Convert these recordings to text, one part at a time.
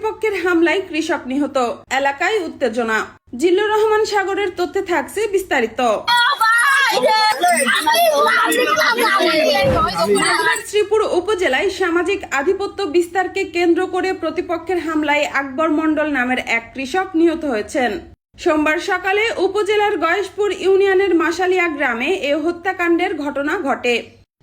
প্রতিপক্ষের হামলায় কৃষক নিহত, এলাকায় উত্তেজনা। জিল্লুর রহমান সাগরের তথ্যে থাকছে বিস্তারিত। শ্রীপুর উপজেলায় সামাজিক আধিপত্য বিস্তারকে কেন্দ্র করে প্রতিপক্ষের হামলায় আকবর মণ্ডল নামের এক কৃষক নিহত হয়েছেন। সোমবার সকালে উপজেলার গয়েশপুর ইউনিয়নের মাসালিয়া গ্রামে এ হত্যাকাণ্ডের ঘটনা ঘটে।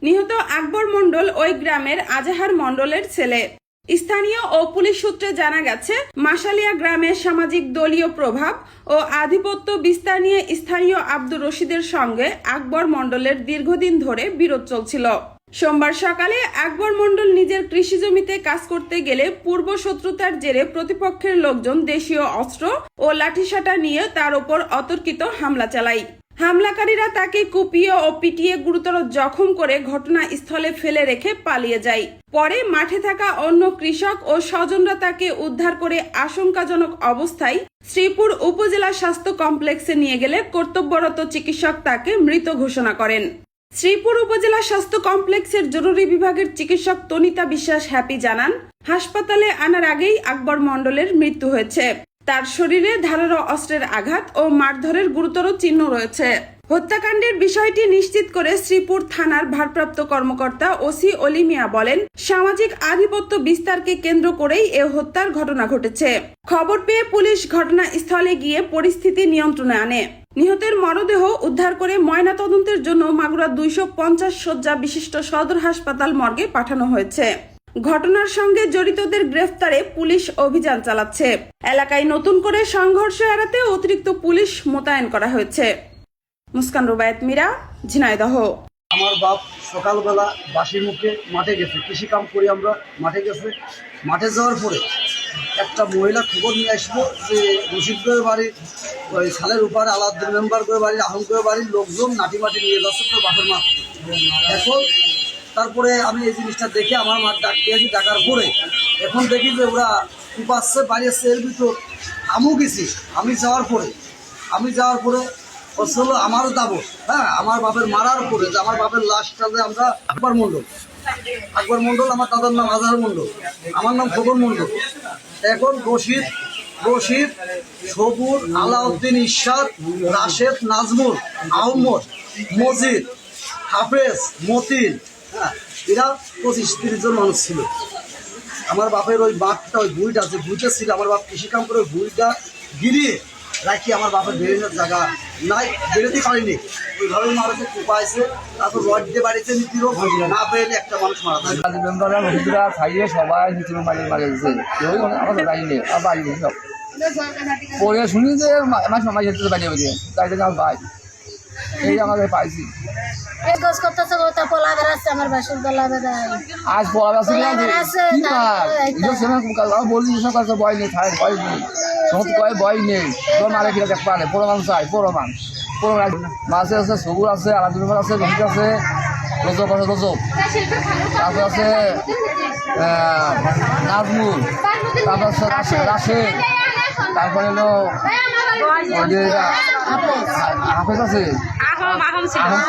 নিহত আকবর মণ্ডল ওই গ্রামের আজাহার মণ্ডলের ছেলে। স্থানীয় ও পুলিশ সূত্রে জানা গেছে, মাসালিয়া গ্রামে সামাজিক দলীয় প্রভাব ও আধিপত্য বিস্তার নিয়ে স্থানীয় আব্দুর রশিদের সঙ্গে আকবর মণ্ডলের দীর্ঘদিন ধরে বিরোধ চলছিল। সোমবার সকালে আকবর মণ্ডল নিজের কৃষি জমিতে কাজ করতে গেলে পূর্ব শত্রুতার জেরে প্রতিপক্ষের লোকজন দেশীয় অস্ত্র ও লাঠিসাটা নিয়ে তার উপর অতর্কিত হামলা চালায়। হামলাকারীরা তাকে কুপিয়ে ও পিটিয়ে গুরুতর জখম করে ঘটনাস্থলে ফেলে রেখে পালিয়ে যায়। পরে মাঠে থাকা অন্য কৃষক ও স্বজনরা তাকে উদ্ধার করে আশঙ্কাজনক অবস্থায় শ্রীপুর উপজেলা স্বাস্থ্য কমপ্লেক্সে নিয়ে গেলে কর্তব্যরত চিকিৎসক তাকে মৃত ঘোষণা করেন। শ্রীপুর উপজেলা স্বাস্থ্য কমপ্লেক্সের জরুরি বিভাগের চিকিৎসক তনিতা বিশ্বাস হ্যাপি জানান, হাসপাতালে আনার আগেই আকবর মণ্ডলের মৃত্যু হয়েছে। তার শরীরে ধারালো অস্ত্রের আঘাত ও মারধরের গুরুতর চিহ্ন রয়েছে। হত্যাকাণ্ডের বিষয়টি নিশ্চিত করে শ্রীপুর থানার ভারপ্রাপ্ত কর্মকর্তা ওসি অলি মিয়া বলেন, সামাজিক আধিপত্য বিস্তারকে কেন্দ্র করেই এ হত্যার ঘটনা ঘটেছে। খবর পেয়ে পুলিশ ঘটনাস্থলে গিয়ে পরিস্থিতি নিয়ন্ত্রণে আনে। নিহতের মরদেহ উদ্ধার করে ময়নাতদন্তের জন্য মাগুরা 250 শয্যা বিশিষ্ট সদর হাসপাতাল মর্গে পাঠানো হয়েছে। ঘটনার সঙ্গে জড়িতদের গ্রেফতারে পুলিশ অভিযান চালাচ্ছে। এলাকায় নতুন করে সংঘর্ষ এড়াতে অতিরিক্ত পুলিশ মোতায়েন করা হয়েছে। মুস্কান রুবায়েত মীরা, ঝিনাইদহ। আমার বাপ সকালবেলা বাসি মুখে মাঠে গেছে, কৃষি কাম করি আমরা। মাঠে যাওয়ার পরে একটা মহিলা খবর নিয়ে আসলো যে রশিদ করে বাড়ির ওই সালের উপরে আলাউদ্দিন মেম্বার করে বাড়ির আহম করে বাড়ির লোকজন নাটি মাটি নিয়ে যাচ্ছে তোর বাপের মা। এখন তারপরে আমি এই জিনিসটা দেখে আমার মা ডাকিয়েছি, ডাকার পরে এখন দেখি যে ওরা উপাচ্ছে বাড়িয়েছে। এর ভিতর আমি যাওয়ার পরে হলো আমারও দাবো, হ্যাঁ, আমার বাপের মারার পরে যে আমার বাপের লাশটা যে আমরা আকবর মণ্ডল, আমার দাদার নাম আজহার মণ্ডল, আমার নাম খবর মণ্ডল। এখন রশিদ, সবুর, আলাউদ্দিন, ইশাদ, রাশেদ, নাজমুল, আহমদ, মজিদ, হাফেজ, মতিন, হ্যাঁ, এরা 25-30 জন মানুষ ছিল। আমার বাপের ওই বাঘটা, ওই বুইটা ছিল, আমার বাপ কৃষিকাম করে বুইটা গিরিয়ে রাখি আমার বাপের বেরোনোর জায়গা নাই, বেরোতে পারিনি। ওইভাবে মানুষের কুপাইছে, তারপর রড দিয়ে বাড়িতে নিতিল, না বেরোলে একটা মানুষ মারা যায়। মেম্বাররা রশিদরা খাইয়ে সবাই নিচে মারা গেছে, কেউ আমাদের বাড়ি আর বাড়ি নেই সব। পরে শুনি যে আমার সময় যেতে বাড়ি হয়েছে, তাই থেকে আমার ভাই এই আমাদের পাইছি। আজ পড়া আছে বলি ভয় নেই, খায় ভয় নেই, সমস্ত কয় ভয় নেই, তোর মারে কিনা দেখ পারে প্রমাণ চাই, প্রমাণ মাছে আছে, সবুর আছে, আলাদুল আছে, রশিদ আছে, রজব আছে, তারপর আছে নাজমুল, তারপর আছে রাশেদ, তারপরে হলো হাফেজ আছে,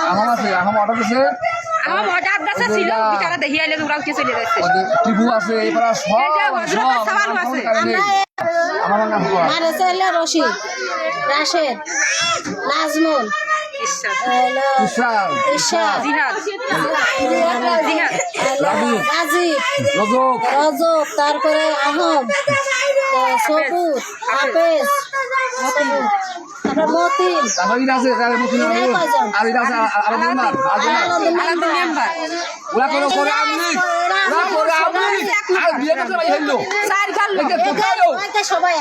আহম আছে, আহম অর্ডার আছে, টিপু আছে, এবার আমার নাম রশিদ, রাশেদ, নাজমুল, রজব, তারপরে আহম, সবুর, হাফেজ, মতিন, সবাই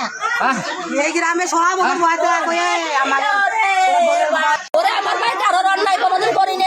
এই গ্রামে সব আমার ভাই কারোর অন্যায় কোনোদিন করিনি।